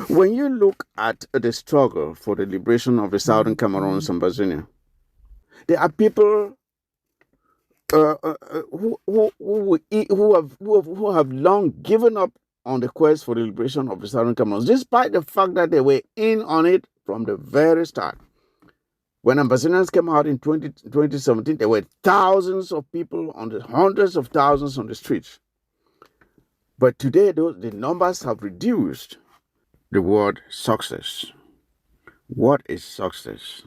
When you look at the struggle for the liberation of the southern Cameroons and Ambazonia, there are people who have long given up on the quest for the liberation of the southern Cameroons, despite the fact that they were in on it from the very start. When Ambazonians came out in 2017, there were thousands of people hundreds of thousands on the streets. But today, the numbers have reduced. The word success. What is success?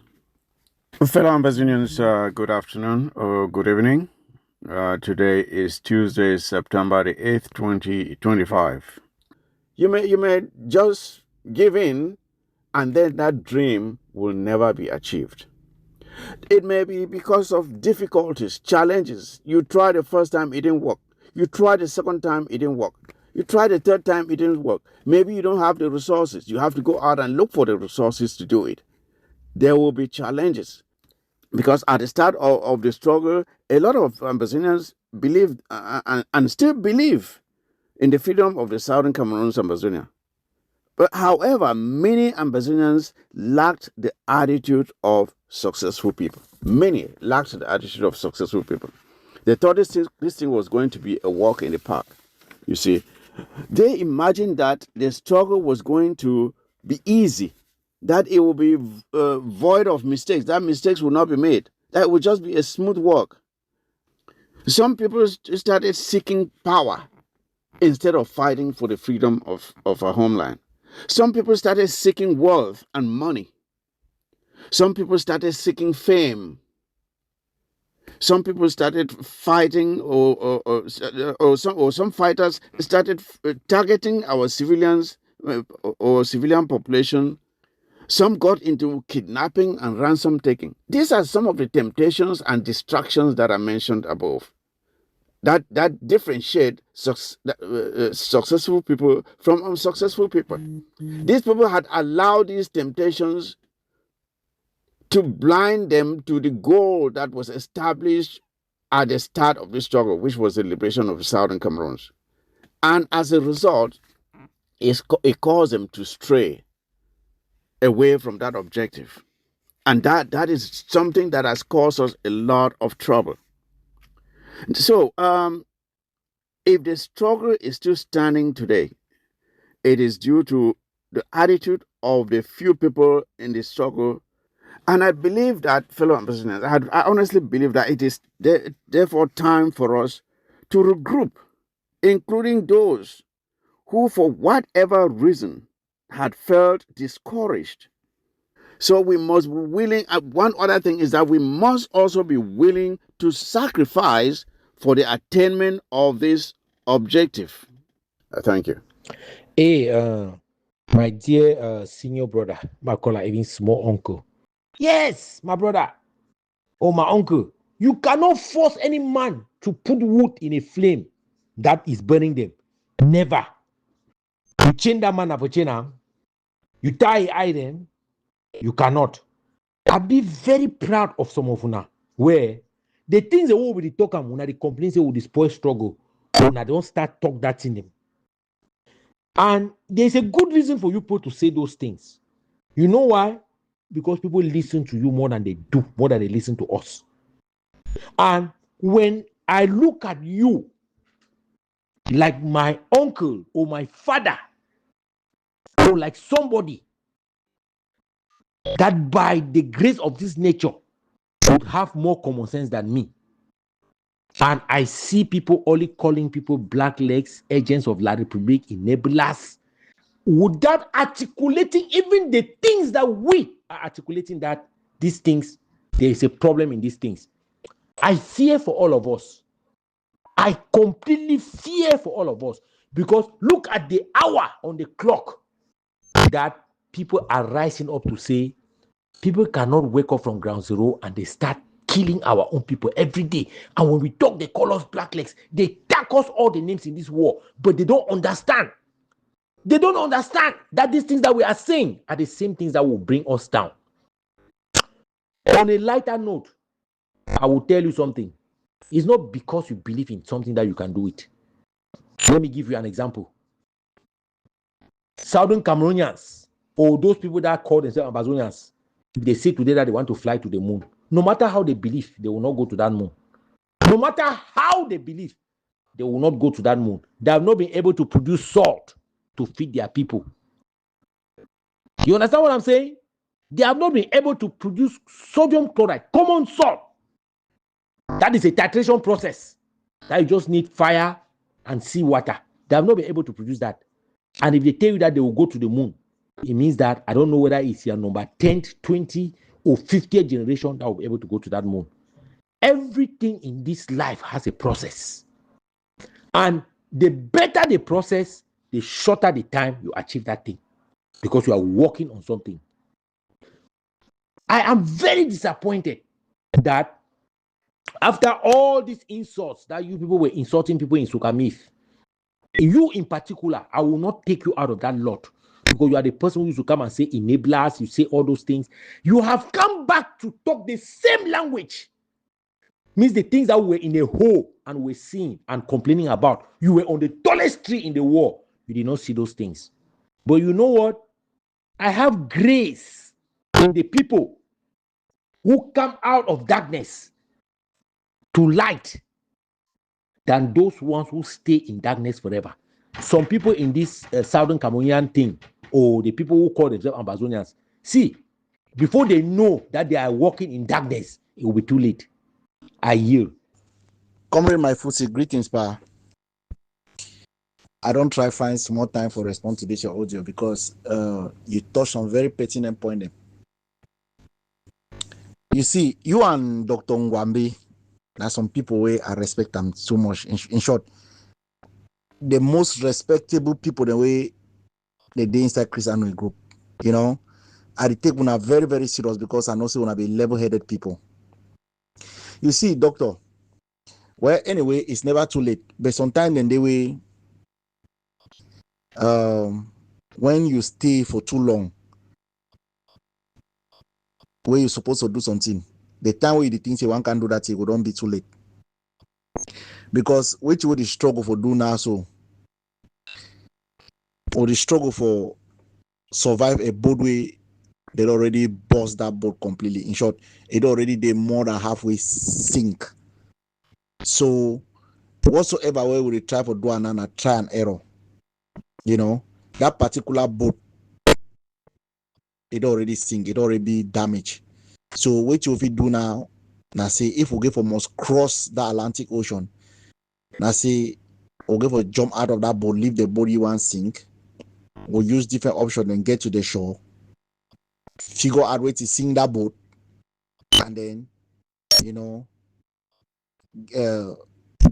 Fellow Ambazonians, good afternoon or good evening. Today is Tuesday, September the 8th, 2025. You may just give in, and then that dream will never be achieved. It may be because of difficulties, challenges. You tried the first time, it didn't work. You tried the second time, it didn't work. You tried the third time, it didn't work. Maybe you don't have the resources. You have to go out and look for the resources to do it. There will be challenges. Because at the start of the struggle, a lot of Ambazonians believed and still believe in the freedom of the southern Cameroons and Ambazonia. But however, many Ambazonians lacked the attitude of successful people. Many lacked the attitude of successful people. They thought this thing was going to be a walk in the park. You see, they imagined that the struggle was going to be easy, that it will be void of mistakes, that mistakes will not be made, that it will just be a smooth walk. Some people started seeking power instead of fighting for the freedom of our homeland. Some people started seeking wealth and money. Some people started seeking fame. Some people started fighting, or some fighters started targeting our civilians or civilian population. Some got into kidnapping and ransom taking. These are some of the temptations and distractions that are mentioned above. That differentiate successful people from unsuccessful people. These people had allowed these temptations to blind them to the goal that was established at the start of the struggle, which was the liberation of the southern Cameroons. And as a result, it caused them to stray away from that objective. And that is something that has caused us a lot of trouble. So, if the struggle is still standing today, it is due to the attitude of the few people in the struggle. And I believe that, fellow ambassadors, I honestly believe that it is therefore time for us to regroup, including those who, for whatever reason, had felt discouraged. So we must be willing. One other thing is that we must also be willing to sacrifice for the attainment of this objective. Thank you. Hey, my dear senior brother, my caller, even small uncle. Yes, my brother or my uncle. You cannot force any man to put wood in a flame that is burning them. Never. You chain that man up a chain, you tie iron, you cannot. I be very proud of some of una where the things that we will talk and una the complaints they will spoil struggle. Una don't start talk that in them. And there's a good reason for you people to say those things. You know why? Because people listen to you more than they do, more than they listen to us. And when I look at you like my uncle or my father, or like somebody that by the grace of this nature would have more common sense than me, and I see people only calling people black legs, agents of La Republique, enablers, without articulating even the things that we are articulating, that these things, there is a problem in these things. I fear for all of us. I completely fear for all of us, because look at the hour on the clock that people are rising up to say people cannot wake up from ground zero and they start killing our own people every day. And when we talk, they call us blacklegs. They tag us all the names in this war, but they don't understand. They don't understand that these things that we are saying are the same things that will bring us down. On a lighter note, I will tell you something. It's not because you believe in something that you can do it. Let me give you an example. Southern Cameroonians, or those people that call themselves Ambazonians, if they say today that they want to fly to the moon, no matter how they believe, they will not go to that moon. No matter how they believe, they will not go to that moon. They have not been able to produce salt to feed their people. You understand what I'm saying? They have not been able to produce sodium chloride, common salt. That is a titration process that you just need fire and seawater. They have not been able to produce that. And if they tell you that they will go to the moon, it means that I don't know whether it's your number 10th, 20th, or 50th generation that will be able to go to that moon. Everything in this life has a process. And the better the process, the shorter the time you achieve that thing, because you are working on something. I am very disappointed that after all these insults that you people were insulting people in Sukamif, you in particular, I will not take you out of that lot, because you are the person who used to come and say enablers, you say all those things. You have come back to talk the same language. Means the things that were in a hole and were seeing and complaining about, you were on the tallest tree in the world. You did not see those things. But you know what? I have grace in the people who come out of darkness to light than those ones who stay in darkness forever. Some people in this Southern Cameroonian thing, or the people who call themselves Ambazonians, see, before they know that they are walking in darkness, it will be too late. I yield. Comrade my footsie, greetings, pa. I don't try find small time for respond to this your audio because you touched on very pertinent point there. You see, you and Dr. Ngwambi, there's some people where I respect them so much. In short, the most respectable people the way they dey inside Christian group, you know, I take una very, very serious because I know say una be level-headed people. You see, doctor, well, anyway, it's never too late. But sometimes then they way when you stay for too long, where you're supposed to do something, the time where you think one can do that, it will don't be too late. Because which would the struggle for do now so, or the struggle for survive a boat way they already bust that boat completely. In short, it already they more than halfway sink. So whatsoever way we try for do and try and error, you know, that particular boat, it already sink, it already damaged. So what you do now say if we go for must cross the Atlantic Ocean, now say we'll go for jump out of that boat, leave the boat you want sink, we'll use different options and get to the shore, figure out way to sink that boat, and then, you know,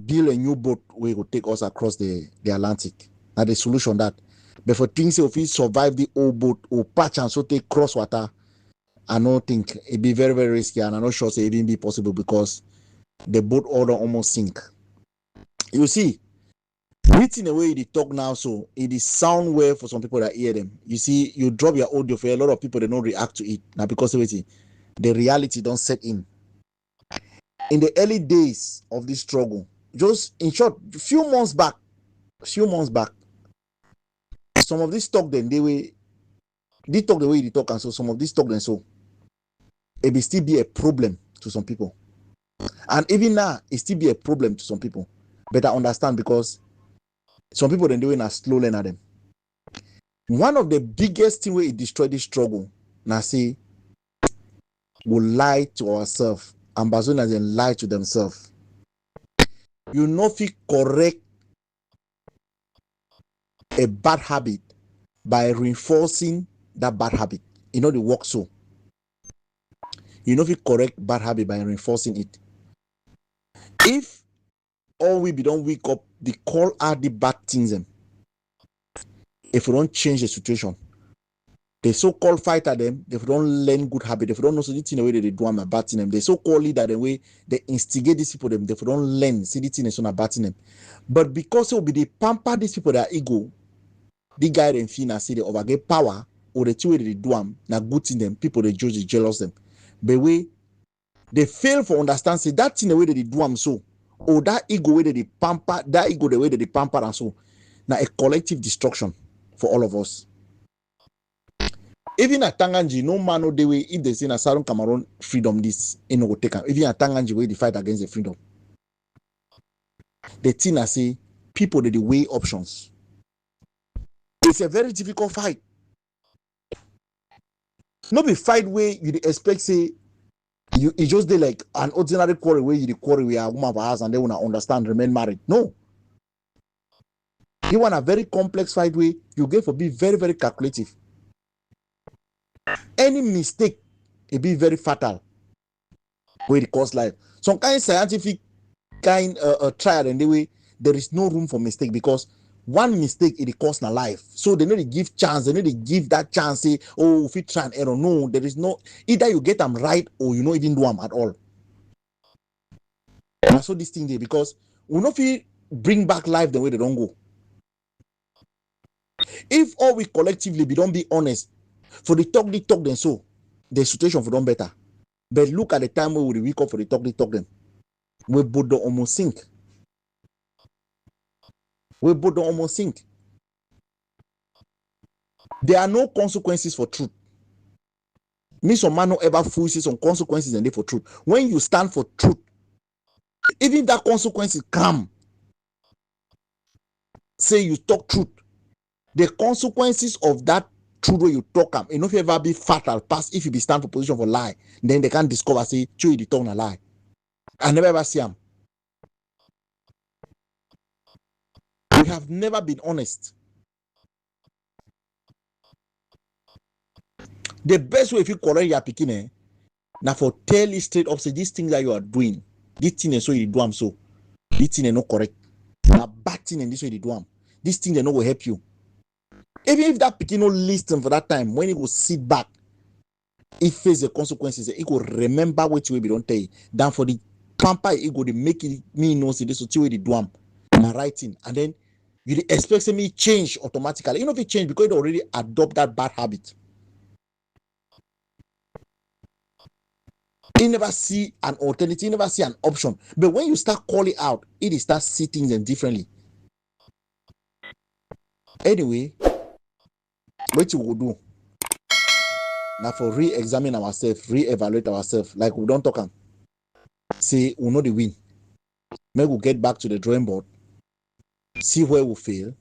build a new boat where will take us across the Atlantic. Now the solution that. But for things if we survive the old boat or patch and so take cross water, I don't think it'd be very, very risky, and I'm not sure it even be possible because the boat order almost sink. You see, written away the talk now, so it is sound well for some people that hear them. You see, you drop your audio for a lot of people that don't react to it now because the reality don't set in. In the early days of this struggle, just in short, few months back, some of this talk then they talk the way they talk, and so some of this talk then so it will still be a problem to some people. And even now, it still be a problem to some people. But I understand because some people then doing a slow learner them. One of the biggest thing where it destroy this struggle, now say, we lie to ourselves. Ambazonians then lie to themselves. You know if you correct a bad habit by reinforcing that bad habit. You know the work so. You know if you correct bad habit by reinforcing it. If all we be don't wake up, they call out the bad things them. If we don't change the situation, the so-called fighter them, if we don't learn good habit, if we don't know the thing the way that they do them bad thing them, the so-called leader the way they instigate these people them, if we don't learn, see the thing is on a bad thing them. But because it will be they pamper these people that ego, the guy them feel and say they overget power, or the two way they do them, now good thing them, people they judge, they jealous them. But way they fail for understand say that thing the way that they do them so, or that ego way that they pamper, that ego the way that they pamper and so, now a collective destruction for all of us. Even at Tanganji, no man no the way if they say na Southern Cameroon freedom this, you know, go take am. Even at Tanganji, where they fight against the freedom. The thing I say, people that they weigh options. It's a very difficult fight. Not be fight where you expect say you just dey like an ordinary quarrel where you the quarrel where a woman of house and they wanna understand remain married. No. You want a very complex fight where you get for be very, very calculative. Any mistake, it be very fatal. Where it cost life. Some kind of scientific kind trial and the way there is no room for mistake because one mistake it costs na life. So they need to give chance, they need to give that chance, say, oh, if you try and error. No, there is no either you get them right or you not even do them at all. And so this thing there because we not feel bring back life the way they don't go. If all we collectively we don't be honest, for the talk then so the situation for them better. But look at the time where we wake up for the talk them. We both don't almost sink. We both don't almost sink. There are no consequences for truth. Me some man no ever fool see some consequences and they for truth. When you stand for truth, even that consequences come. Say you talk truth. The consequences of that truth where you talk them, if you ever be fatal pass if you be stand for position for lie, then they can discover say you the tongue a lie. I never ever see them. We have never been honest. The best way if you correct your picking, now for tell it straight up, say these things that you are doing, this thing is so you do them so. This thing is not correct. Now bad thing and this way you do them. This thing they not will help you. Even if that picking no listen for that time, when he will sit back, he face the consequences, he will remember what you will be don't tell you. Then for the pamper, he go to make it me know say this is what you do them. My writing. And then you expect me change automatically. You know if it change because you already adopt that bad habit. You never see an alternative, you never see an option. But when you start calling out, it starts seeing things differently. Anyway, what you will do now for re-examine ourselves, re-evaluate ourselves, like we don't talk and say we know the win. Maybe we'll get back to the drawing board, see where we fail,